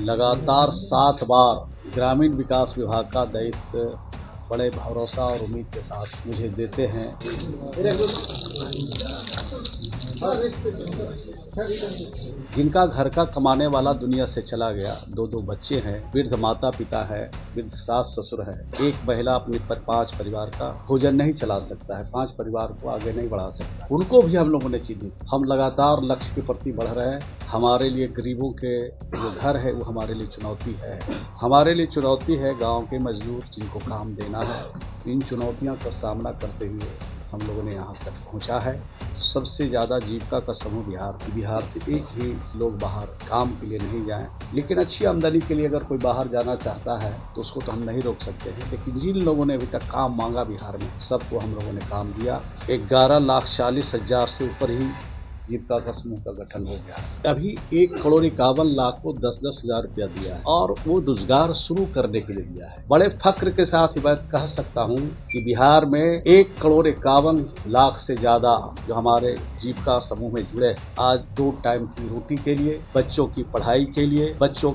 लगातार 7 बार ग्रामीण विकास विभाग का दायित्व बड़े भरोसा और उम्मीद के साथ मुझे देते हैं। जिनका घर का कमाने वाला दुनिया से चला गया, 2 बच्चे हैं, वृद्ध माता पिता है, वृद्ध सास ससुर है, एक महिला अपने 5 परिवार का भोजन नहीं चला सकता है, 5 परिवार को आगे नहीं बढ़ा सकता, उनको भी हम लोगों ने चिन्हित। हम लगातार लक्ष्य के प्रति बढ़ रहे हैं। हमारे लिए गरीबों के जो घर है वो हमारे लिए चुनौती है। हमारे लिए चुनौती है गाँव के मजदूर जिनको काम देना है। इन चुनौतियों का सामना करते हुए हम लोगों ने यहाँ तक पहुँचा है। सबसे ज़्यादा जीविका का समूह बिहार से एक भी लोग बाहर काम के लिए नहीं जाएं, लेकिन अच्छी आमदनी के लिए अगर कोई बाहर जाना चाहता है तो उसको तो हम नहीं रोक सकते हैं। लेकिन जिन लोगों ने अभी तक काम मांगा बिहार में, सबको हम लोगों ने काम दिया। 11,40,000 से ऊपर ही जीविका का समूह का गठन हो गया है। अभी 1,51,00,000 को 10-10 हजार रुपया दिया है और वो रोजगार शुरू करने के लिए दिया है। बड़े फक्र के साथ मैं कह सकता हूँ कि बिहार में 1,51,00,000 से ज्यादा जो हमारे जीविका समूह में जुड़े हैं, आज 2 टाइम की रोटी के लिए, बच्चों की पढ़ाई के लिए, बच्चों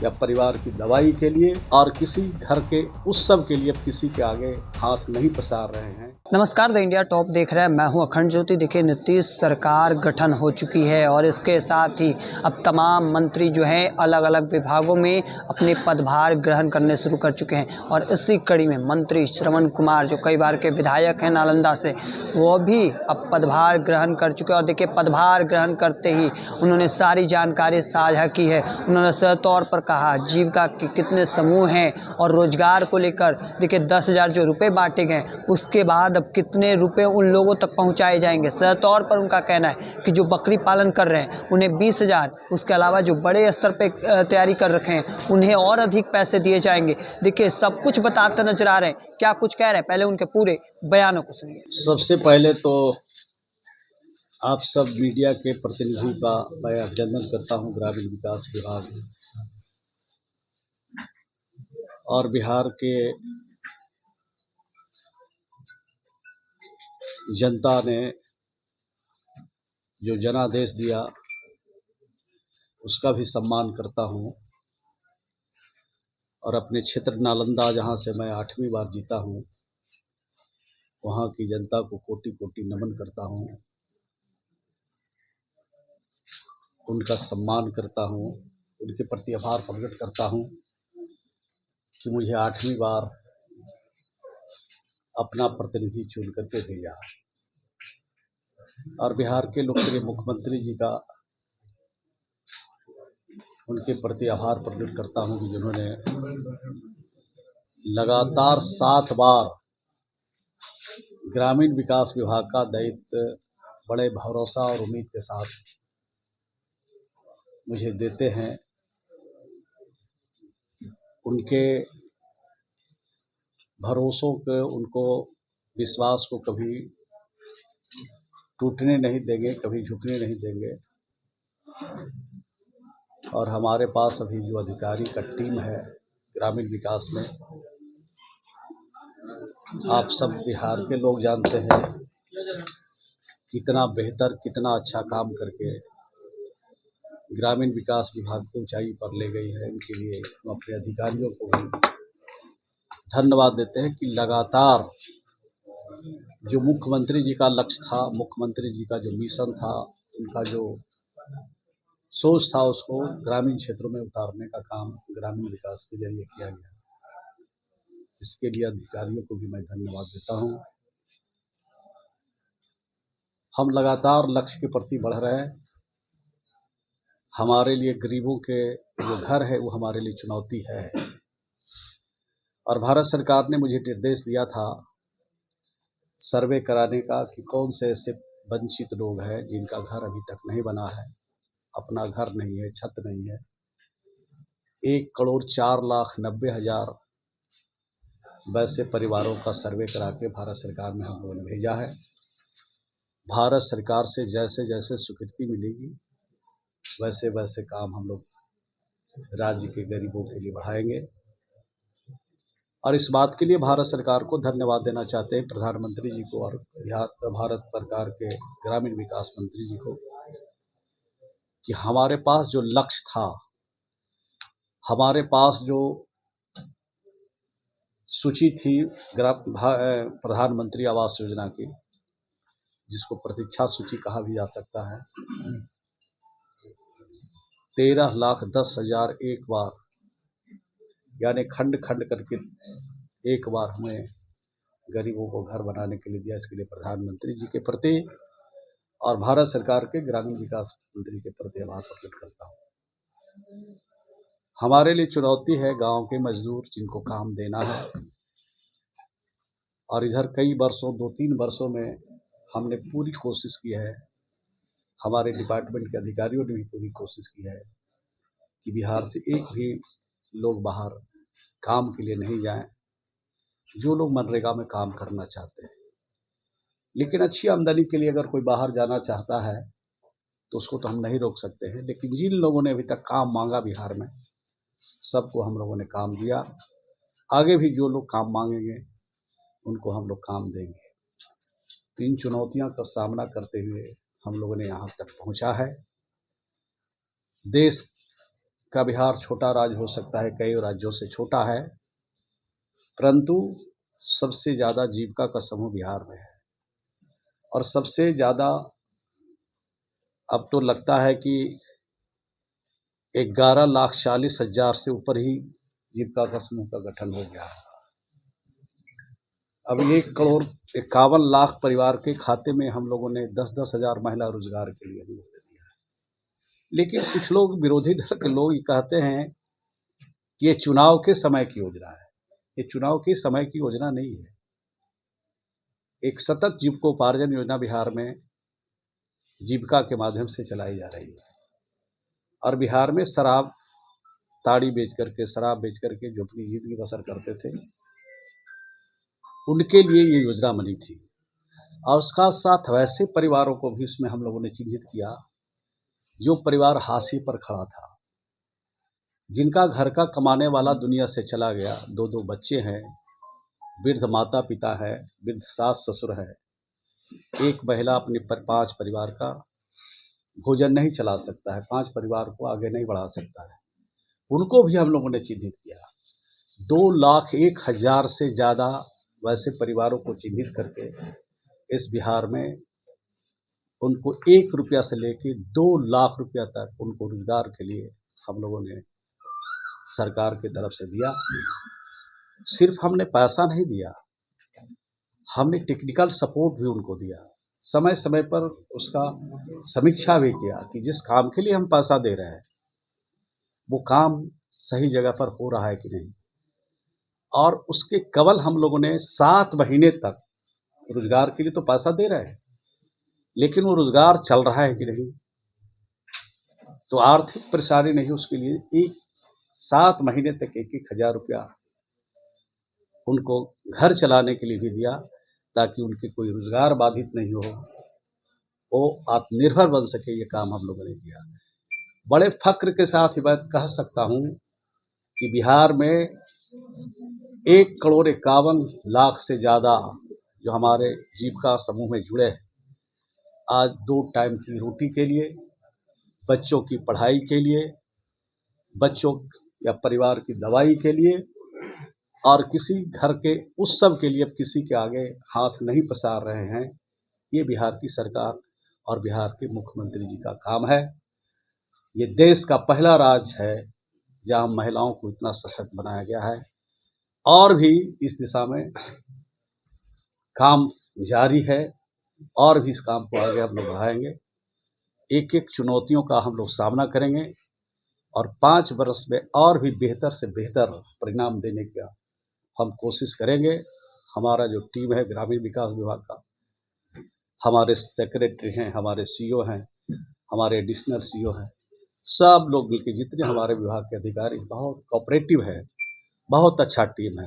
या परिवार की दवाई के लिए और किसी घर के उत्सव के लिए किसी के आगे हाथ नहीं पसार रहे हैं। नमस्कार, द इंडिया टॉप देख रहे हैं। मैं हूं अखंड ज्योति। देखिए, नीतीश सरकार गठन हो चुकी है और इसके साथ ही अब तमाम मंत्री जो हैं अलग अलग विभागों में अपने पदभार ग्रहण करने शुरू कर चुके हैं और इसी कड़ी में मंत्री श्रवण कुमार, जो कई बार के विधायक हैं नालंदा से, वो भी अब पदभार ग्रहण कर चुके हैं। और देखिए, पदभार ग्रहण करते ही उन्होंने सारी जानकारी साझा की है। उन्होंने सही तौर पर कहा जीविका के कितने समूह हैं और रोजगार को लेकर देखिए 10,000 जो रुपये बांटे गए, उसके बाद अब कितने रुपए उन लोगों तक पहुंचाए जाएंगे। सही तौर पर उनका कहना है कि जो बकरी पालन कर रहे हैं उन्हें 20,000, उसके अलावा जो बड़े स्तर पे तैयारी कर रखे हैं उन्हें और अधिक पैसे दिए जाएंगे। देखिए, सब कुछ बताते नजर आ रहे हैं। क्या कुछ कह रहे हैं, पहले उनके पूरे बयानों को सुनिए। सबसे पहले तो आप सब मीडिया के प्रतिनिधि का मैं अभिनंदन करता हूं। ग्रामीण विकास विभाग और बिहार के जनता ने जो जनादेश दिया उसका भी सम्मान करता हूं और अपने क्षेत्र नालंदा, जहां से मैं 8वीं बार जीता हूं, वहां की जनता को कोटि कोटि नमन करता हूं, उनका सम्मान करता हूं, उनके प्रति आभार प्रकट करता हूं कि मुझे 8वीं बार अपना प्रतिनिधि चुन करके भेजा। और बिहार के लोकप्रिय मुख्यमंत्री जी का उनके प्रति आभार प्रकट करता हूं कि जिन्होंने लगातार 7 बार ग्रामीण विकास विभाग का दायित्व बड़े भरोसा और उम्मीद के साथ मुझे देते हैं। उनके भरोसों को, उनको विश्वास को कभी टूटने नहीं देंगे, कभी झुकने नहीं देंगे। और हमारे पास अभी जो अधिकारी का टीम है ग्रामीण विकास में, आप सब बिहार के लोग जानते हैं कितना बेहतर, कितना अच्छा काम करके ग्रामीण विकास विभाग को ऊंचाई पर ले गई है। इनके लिए हम अपने अधिकारियों को भी धन्यवाद देते हैं कि लगातार जो मुख्यमंत्री जी का लक्ष्य था, मुख्यमंत्री जी का जो मिशन था, उनका जो सोच था, उसको ग्रामीण क्षेत्रों में उतारने का काम ग्रामीण विकास के जरिए किया गया। इसके लिए अधिकारियों को भी मैं धन्यवाद देता हूं। हम लगातार लक्ष्य के प्रति बढ़ रहे हैं। हमारे लिए गरीबों के जो घर है वो हमारे लिए चुनौती है और भारत सरकार ने मुझे निर्देश दिया था सर्वे कराने का कि कौन से ऐसे वंचित लोग हैं जिनका घर अभी तक नहीं बना है, अपना घर नहीं है, छत नहीं है। 1,04,90,000 वैसे परिवारों का सर्वे करा के भारत सरकार ने हम लोगों ने भेजा है। भारत सरकार से जैसे जैसे स्वीकृति मिलेगी वैसे वैसे काम हम लोग राज्य के गरीबों के लिए बढ़ाएंगे। और इस बात के लिए भारत सरकार को धन्यवाद देना चाहते हैं, प्रधानमंत्री जी को और भारत सरकार के ग्रामीण विकास मंत्री जी को, कि हमारे पास जो लक्ष्य था हमारे पास जो सूची थी प्रधानमंत्री आवास योजना की, जिसको प्रतीक्षा सूची कहा भी जा सकता है, 13,10,000 एक बार, यानी खंड खंड करके एक बार हमें गरीबों को घर बनाने के लिए दिया। इसके लिए प्रधानमंत्री जी के प्रति और भारत सरकार के ग्रामीण विकास मंत्री के प्रति आभार प्रकट करता हूँ। हमारे लिए चुनौती है गांव के मजदूर जिनको काम देना है, और इधर कई वर्षों 2-3 वर्षों में हमने पूरी कोशिश की है, हमारे डिपार्टमेंट के अधिकारियों ने भी पूरी कोशिश की है कि बिहार से एक भी लोग बाहर काम के लिए नहीं जाएं, जो लोग मनरेगा में काम करना चाहते हैं। लेकिन अच्छी आमदनी के लिए अगर कोई बाहर जाना चाहता है तो उसको तो हम नहीं रोक सकते हैं। लेकिन जिन लोगों ने अभी तक काम मांगा बिहार में, सबको हम लोगों ने काम दिया। आगे भी जो लोग काम मांगेंगे उनको हम लोग काम देंगे। तो इन चुनौतियों का सामना करते हुए हम लोगों ने यहाँ तक पहुँचा है। देश का बिहार छोटा राज्य हो सकता है, कई राज्यों से छोटा है, परंतु सबसे ज़्यादा जीविका का समूह बिहार में है। और सबसे ज़्यादा अब तो लगता है कि 11,40,000 से ऊपर ही जीविका का समूह का गठन हो गया है। अब 1,51,00,000 परिवार के खाते में हम लोगों ने 10-10 हज़ार महिला रोजगार के लिए दिया है। लेकिन कुछ लोग, विरोधी दल के लोग, ये कहते हैं कि ये चुनाव के समय की योजना है। ये चुनाव के समय की योजना नहीं है। एक सतत जीविकोपार्जन योजना बिहार में जीविका के माध्यम से चलाई जा रही है। और बिहार में ताड़ी बेच करके, शराब बेच करके जो अपनी जिंदगी बसर करते थे, उनके लिए ये योजना बनी थी। और उसका साथ वैसे परिवारों को भी उसमें हम लोगों ने चिन्हित किया जो परिवार हाशिए पर खड़ा था, जिनका घर का कमाने वाला दुनिया से चला गया, 2-2 बच्चे हैं, वृद्ध माता पिता है, वृद्ध सास ससुर है, एक महिला अपने 5 परिवार का भोजन नहीं चला सकता है, 5 परिवार को आगे नहीं बढ़ा सकता है। उनको भी हम लोगों ने चिन्हित किया। 2,01,000 से ज़्यादा वैसे परिवारों को चिन्हित करके इस बिहार में उनको 1 रुपया से लेके 2 लाख रुपया तक उनको रोजगार के लिए हम लोगों ने सरकार की तरफ से दिया। सिर्फ हमने पैसा नहीं दिया, हमने टेक्निकल सपोर्ट भी उनको दिया। समय समय पर उसका समीक्षा भी किया कि जिस काम के लिए हम पैसा दे रहे हैं वो काम सही जगह पर हो रहा है कि नहीं। और उसके केवल हम लोगों ने 7 महीने तक रोजगार के लिए तो पैसा दे रहे हैं, लेकिन वो रोजगार चल रहा है कि नहीं, तो आर्थिक परेशानी नहीं, उसके लिए 7 महीने तक 1-1 हज़ार रुपया उनको घर चलाने के लिए भी दिया, ताकि उनके कोई रोजगार बाधित नहीं हो, वो आत्मनिर्भर बन सके। ये काम हम लोगों ने किया। बड़े फक्र के साथ ही मैं कह सकता हूँ कि बिहार में 1,51,00,000 से ज़्यादा जो हमारे जीविका समूह में जुड़े हैं, आज 2 टाइम की रोटी के लिए, बच्चों की पढ़ाई के लिए, बच्चों या परिवार की दवाई के लिए, और किसी घर के उत्सव के लिए अब किसी के आगे हाथ नहीं पसार रहे हैं। ये बिहार की सरकार और बिहार के मुख्यमंत्री जी का काम है। ये देश का पहला राज्य है जहां महिलाओं को इतना सशक्त बनाया गया है, और भी इस दिशा में काम जारी है, और भी इस काम को आगे हम लोग बढ़ाएंगे। एक एक चुनौतियों का हम लोग सामना करेंगे और 5 वर्ष में और भी बेहतर से बेहतर परिणाम देने का हम कोशिश करेंगे। हमारा जो टीम है ग्रामीण विकास विभाग का, हमारे सेक्रेटरी हैं, हमारे सीईओ हैं, हमारे एडिशनल सीईओ हैं, सब लोग मिलकर, जितने हमारे विभाग के अधिकारी, बहुत कोऑपरेटिव है, बहुत अच्छा टीम है।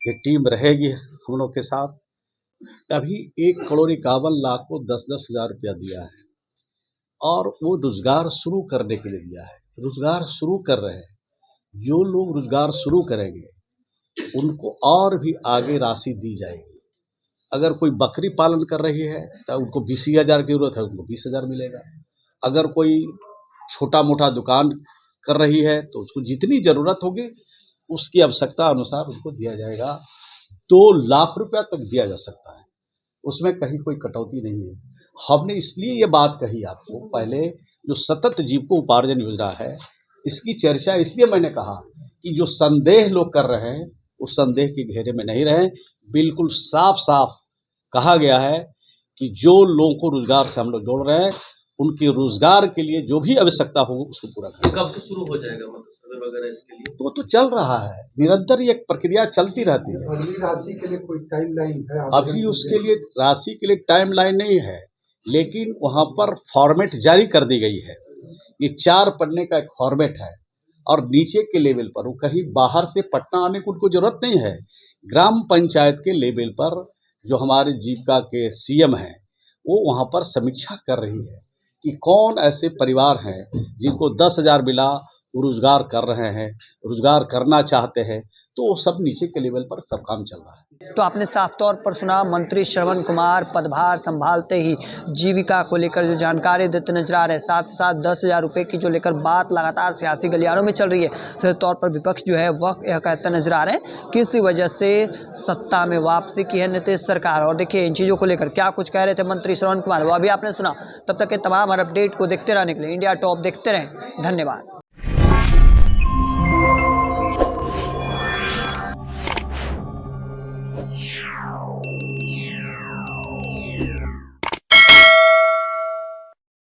ये टीम रहेगी हम लोग के साथ। अभी 1,51,00,000 को 10-10 हज़ार रुपया दिया है, और वो रोजगार शुरू करने के लिए दिया है। रोजगार शुरू कर रहे हैं, जो लोग रोजगार शुरू करेंगे उनको और भी आगे राशि दी जाएगी। अगर कोई बकरी पालन कर रही है तो उनको 20,000 की जरूरत है, उनको 20,000 मिलेगा। अगर कोई छोटा मोटा दुकान कर रही है तो उसको जितनी ज़रूरत होगी उसकी आवश्यकता अनुसार उसको दिया जाएगा। 2 लाख रुपया तक दिया जा सकता है, उसमें कहीं कोई कटौती नहीं है। हमने इसलिए ये बात कही आपको, पहले जो सतत जीविकोपार्जन योजना है इसकी चर्चा इसलिए मैंने कहा कि जो संदेह लोग कर रहे हैं उस संदेह के घेरे में नहीं रहे। बिल्कुल साफ साफ कहा गया है कि जो लोगों को रोजगार से हम लोग जोड़ रहे हैं उनके रोजगार के लिए जो भी आवश्यकता हो उसको पूरा करें। कब से शुरू हो जाएगा मतलब सर्वे वगैरह इसके लिए? तो वो तो चल रहा है, निरंतर ये प्रक्रिया चलती रहती है। अगली राशि के लिए कोई टाइमलाइन है? अभी उसके लिए राशि के लिए टाइमलाइन नहीं है, लेकिन वहाँ पर फॉर्मेट जारी कर दी गई है। ये 4 पन्ने का एक फॉर्मेट है और नीचे के लेवल पर वो कहीं बाहर से पटना आने की उनको जरूरत नहीं है। ग्राम पंचायत के लेवल पर जो हमारे जीविका के सीएम हैं वो वहाँ पर समीक्षा कर रही है कि कौन ऐसे परिवार हैं जिनको 10,000 मिला, वो रोजगार कर रहे हैं, रोजगार करना चाहते हैं, तो वो सब नीचे के लेवल पर सब काम चल रहा है। तो आपने साफ तौर पर सुना, मंत्री श्रवण कुमार पदभार संभालते ही जीविका को लेकर जो जानकारी देते नजर आ रहे हैं, साथ साथ 10,000 रुपये की जो लेकर बात लगातार सियासी गलियारों में चल रही है, सीधे तौर पर विपक्ष जो है वह यह कहता नजर आ रहे हैं कि इसी वजह से सत्ता में वापसी की है नीतीश सरकार। और देखिए इन चीज़ों को लेकर क्या कुछ कह रहे थे मंत्री श्रवण कुमार, वो अभी आपने सुना। तब तक के तमाम हर अपडेट को देखते रहने के लिए इंडिया टॉप देखते रहें। धन्यवाद।